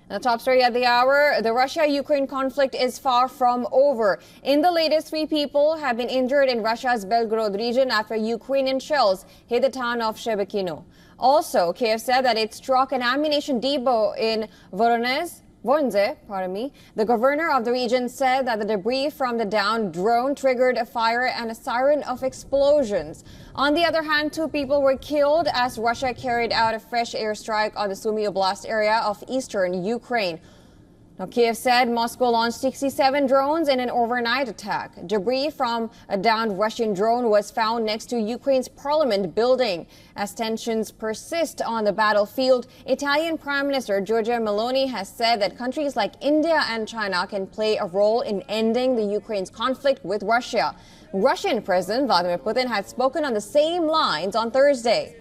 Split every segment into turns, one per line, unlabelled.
The top story at the hour, the Russia-Ukraine conflict is far from over. In the latest, 3 people have been injured in Russia's Belgorod region after Ukrainian shells hit the town of Shebekino. Also, Kiev said that it struck an ammunition depot in Voronezh. The governor of the region said that the debris from the downed drone triggered a fire and a siren of explosions. On the other hand, 2 people were killed as Russia carried out a fresh airstrike on the Sumy Oblast area of eastern Ukraine. Now, Kiev said Moscow launched 67 drones in an overnight attack. Debris from a downed Russian drone was found next to Ukraine's parliament building. As tensions persist on the battlefield, Italian Prime Minister Giorgia Meloni has said that countries like India and China can play a role in ending the Ukraine's conflict with Russia. Russian President Vladimir Putin had spoken on the same lines on Thursday.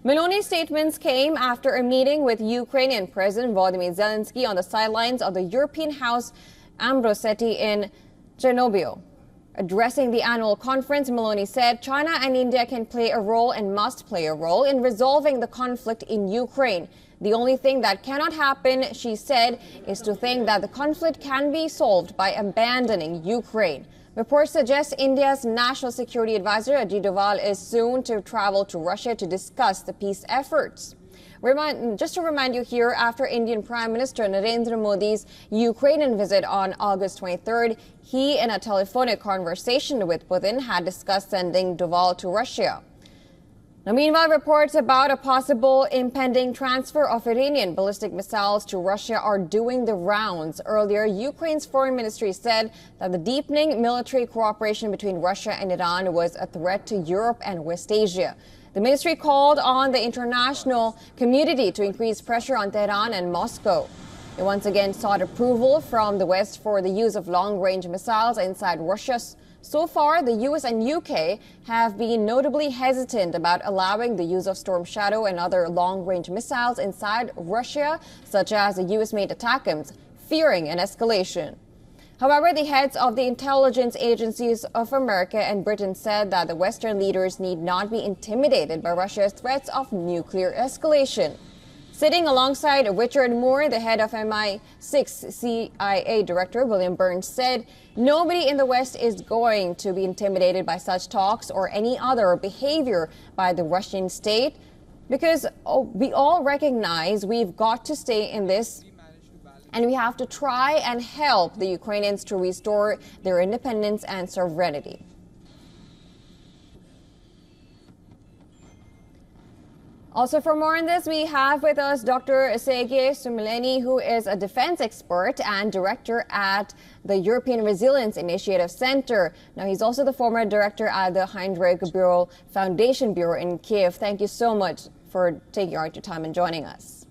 Meloni's statements came after a meeting with Ukrainian President Volodymyr Zelensky on the sidelines of the European House Ambrosetti in Chernobyl. Addressing the annual conference, Meloni said China and India can play a role and must play a role in resolving the conflict in Ukraine. The only thing that cannot happen, she said, is to think that the conflict can be solved by abandoning Ukraine. Reports suggest India's National Security Advisor Ajit Doval is soon to travel to Russia to discuss the peace efforts. Just to remind you here, after Indian Prime Minister Narendra Modi's Ukrainian visit on August 23rd, he, in a telephonic conversation with Putin, had discussed sending Doval to Russia. Now, meanwhile, reports about a possible impending transfer of Iranian ballistic missiles to Russia are doing the rounds. Earlier, Ukraine's foreign ministry said that the deepening military cooperation between Russia and Iran was a threat to Europe and West Asia. The ministry called on the international community to increase pressure on Tehran and Moscow. It once again sought approval from the West for the use of long-range missiles inside Russia. So far, the U.S. and U.K. have been notably hesitant about allowing the use of Storm Shadow and other long-range missiles inside Russia, such as the U.S.-made ATACMS, fearing an escalation. However, the heads of the intelligence agencies of America and Britain said that the Western leaders need not be intimidated by Russia's threats of nuclear escalation. Sitting alongside Richard Moore, the head of MI6 CIA Director William Burns said, "Nobody in the West is going to be intimidated by such talks or any other behavior by the Russian state because we all recognize we've got to stay in this and we have to try and help the Ukrainians to restore their independence and sovereignty." Also, for more on this, we have with us Dr. Sergei Sumileny, who is a defense expert and director at the European Resilience Initiative Center. Now, he's also the former director at the Heinrich Böll Foundation Bureau in Kiev. Thank you so much for taking your time and joining us.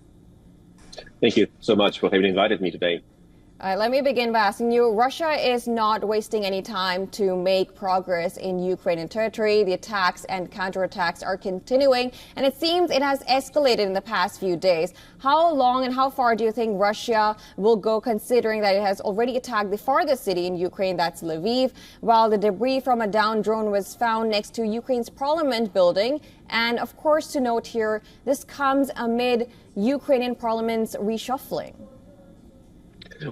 Thank you so much for having invited me today.
Let me begin by asking you, Russia is not wasting any time to make progress in Ukrainian territory. The attacks and counterattacks are continuing, and it seems it has escalated in the past few days. How long and how far do you think Russia will go, considering that it has already attacked the farthest city in Ukraine, that's Lviv, while the debris from a downed drone was found next to Ukraine's parliament building? And of course, to note here, this comes amid Ukrainian parliament's reshuffling.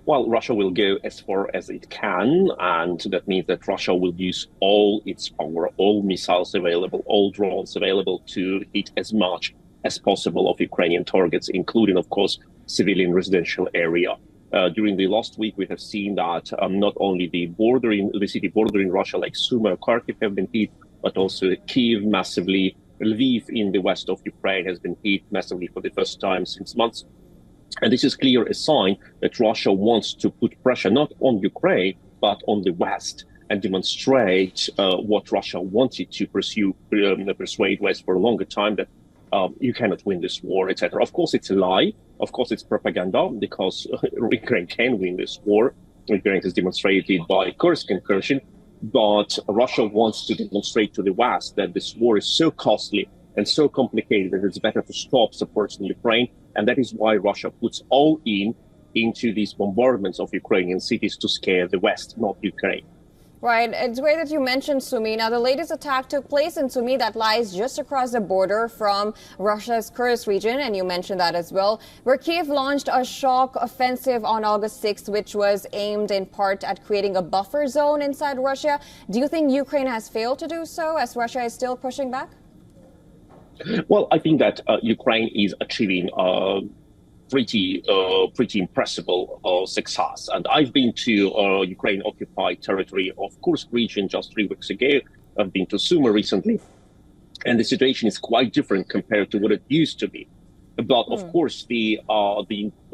Well, Russia will go as far as it can, and that means that Russia will use all its power, all missiles available, all drones available to hit as much as possible of Ukrainian targets, including, of course, civilian residential area. During the last week, we have seen that not only the city bordering Russia, like Sumy or Kharkiv, have been hit, but also Kyiv massively. Lviv in the west of Ukraine has been hit massively for the first time since months. And this is clear a sign that Russia wants to put pressure not on Ukraine, but on the West and demonstrate what Russia wanted to persuade West for a longer time, that you cannot win this war, etc. Of course, it's a lie. Of course, it's propaganda, because Ukraine can win this war. Ukraine has demonstrated by Kursk and Kherson, but Russia wants to demonstrate to the West that this war is so costly and so complicated that it's better to stop supporting Ukraine. And that is why Russia puts all into these bombardments of Ukrainian cities to scare the West, not Ukraine.
Right. It's great that you mentioned Sumy. Now, the latest attack took place in Sumy, that lies just across the border from Russia's Kursk region, and you mentioned that as well, where Kiev launched a shock offensive on August 6th, which was aimed in part at creating a buffer zone inside Russia. Do you think Ukraine has failed to do so, as Russia is still pushing back?
Well, I think that Ukraine is achieving pretty impressive success. And I've been to Ukraine-occupied territory of Kursk region just 3 weeks ago. I've been to Sumy recently, and the situation is quite different compared to what it used to be. But of course, the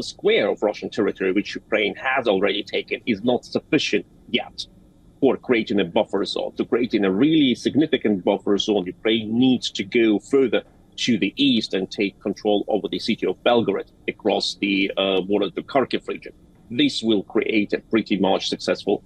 square of Russian territory which Ukraine has already taken is not sufficient yet for creating a buffer zone. To creating a really significant buffer zone, Ukraine needs to go further to the east and take control over the city of Belgorod across the border of the Kharkiv region. This will create a pretty much successful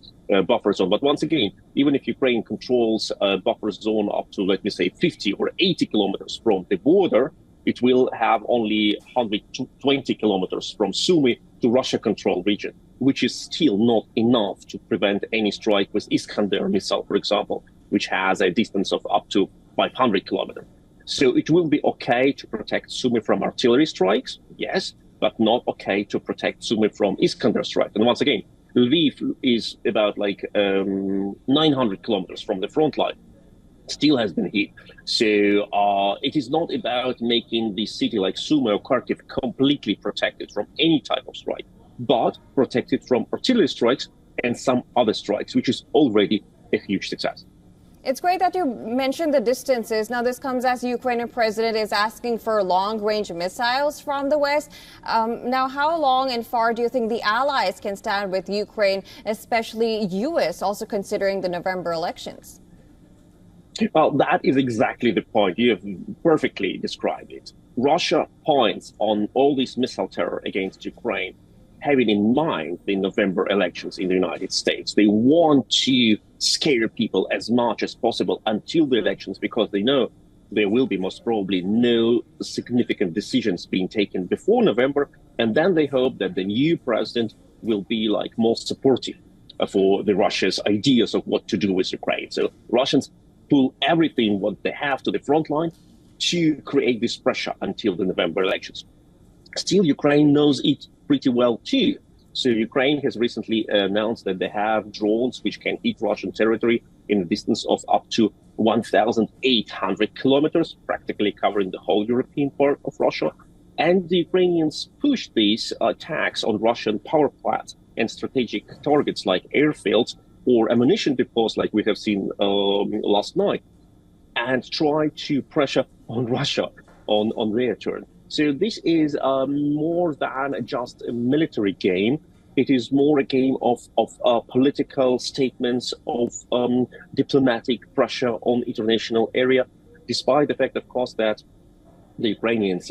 buffer zone. But once again, even if Ukraine controls a buffer zone up to, let me say, 50 or 80 kilometers from the border, it will have only 120 kilometers from Sumy to Russia-controlled region, which is still not enough to prevent any strike with Iskander missile, for example, which has a distance of up to 500 kilometers. So it will be okay to protect Sumy from artillery strikes, yes, but not okay to protect Sumy from Iskander strike. And once again, Lviv is about 900 kilometers from the front line, still has been hit. So it is not about making the city like Sumy or Kharkiv completely protected from any type of strike, but protected from artillery strikes and some other strikes, which is already a huge success.
It's great that you mentioned the distances. Now, this comes as the Ukrainian president is asking for long-range missiles from the West. Now, how long and far do you think the allies can stand with Ukraine, especially U.S., also considering the November elections?
Well, that is exactly the point. You have perfectly described it. Russia points on all this missile terror against Ukraine, having in mind the November elections in the United States. They want to scare people as much as possible until the elections, because they know there will be most probably no significant decisions being taken before November. And then they hope that the new president will be more supportive for the Russia's ideas of what to do with Ukraine. So Russians pull everything what they have to the front line to create this pressure until the November elections. Still, Ukraine knows it pretty well too. So Ukraine has recently announced that they have drones which can hit Russian territory in a distance of up to 1,800 kilometers, practically covering the whole European part of Russia. And the Ukrainians pushed these attacks on Russian power plants and strategic targets like airfields or ammunition depots like we have seen last night, and try to pressure on Russia on their turn. So this is more than just a military game. It is more a game of political statements, of diplomatic pressure on international area, despite the fact, of course, that the Ukrainians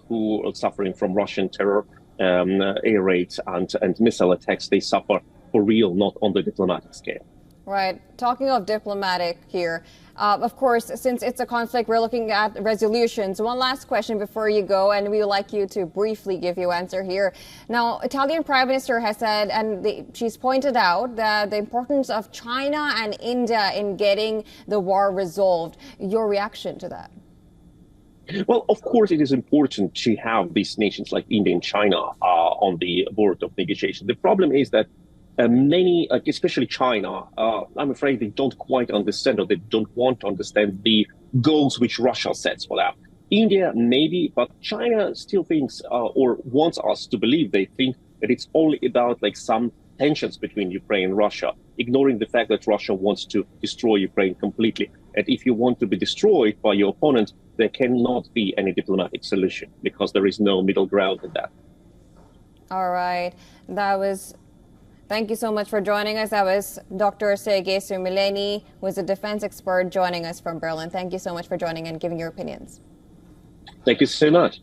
who are suffering from Russian terror, air raids and missile attacks, they suffer for real, not on the diplomatic scale.
Right. Talking of diplomatic here, of course, since it's a conflict, we're looking at resolutions. One last question before you go, and we would like you to briefly give your answer here. Now, Italian Prime Minister has said, and she's pointed out, that the importance of China and India in getting the war resolved. Your reaction to that?
Well, of course, it is important to have these nations like India and China on the board of negotiation. The problem is that many, especially China, I'm afraid they don't quite understand, or they don't want to understand the goals which Russia sets for them. India, maybe, but China still thinks or wants us to believe, they think that it's only about some tensions between Ukraine and Russia, ignoring the fact that Russia wants to destroy Ukraine completely. And if you want to be destroyed by your opponent, there cannot be any diplomatic solution, because there is no middle ground in that.
All right. Thank you so much for joining us. That was Dr. Giorgia Meloni, who is a defense expert, joining us from Berlin. Thank you so much for joining and giving your opinions.
Thank you so much.